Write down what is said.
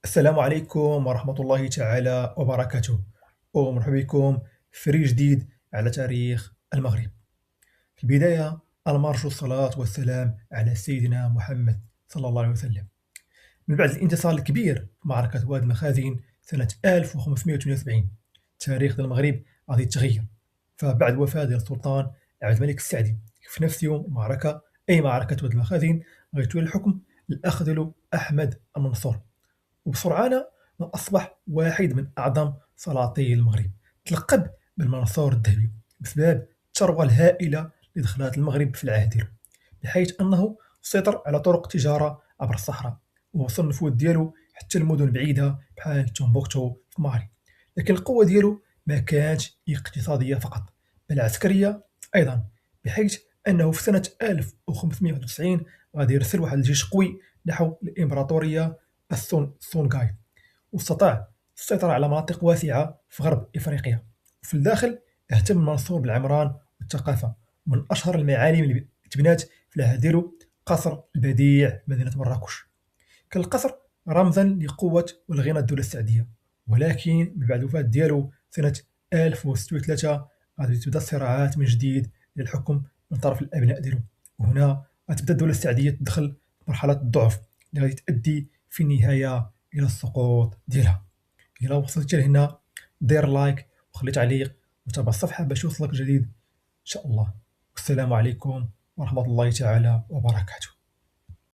السلام عليكم ورحمة الله تعالى وبركاته، ومرحبا بكم في ريل جديد على تاريخ المغرب. في البداية المرجو الصلاة والسلام على سيدنا محمد صلى الله عليه وسلم. من بعد الانتصار الكبير في معركة واد المخازن سنة 1578 تاريخ ديال المغرب غادي يتغير. فبعد وفاة ديال السلطان عبد الملك السعدي في نفس يوم المعركة، أي معركة واد المخازن، غيتولى الحكم الأخ ديالو أحمد المنصور، وبسرعان ما أصبح واحد من أعظم سلاطين المغرب، تلقب بالمنصور الذهبي بسبب الثروة الهائلة اللي دخلت المغرب في العهد ديالو، بحيث أنه سيطر على طرق التجارة عبر الصحراء، ووصل النفوذ ديالو حتى المدن بعيدة بحال تومبوكتو في مالي. لكن القوة ديالو ما كانتش اقتصادية فقط، بل عسكرية أيضا، بحيث أنه في سنة 1591 غادي يرسل واحد الجيش قوي نحو الإمبراطورية السونغاي، واستطاع السيطرة على مناطق واسعة في غرب إفريقيا. وفي الداخل اهتم منصور بالعمران والثقافة، ومن أشهر المعالم اللي تبنات في العهد ديالو قصر البديع في مدينة مراكش. كان القصر رمزا لقوة والغنى الدولة السعدية، ولكن من بعد الوفاة ديالو سنة 1603 غادي تبدا الصراعات من جديد للحكم من طرف الأبناء ديالو، وهنا غتبدا الدولة السعدية تدخل في مرحلة الضعف اللي غادي تؤدي في النهاية إلى السقوط ديالها. إلا وصلت لهنا دير لايك وخلي تعليق وتابع الصفحة باش يوصلك جديد إن شاء الله. والسلام عليكم ورحمة الله تعالى وبركاته.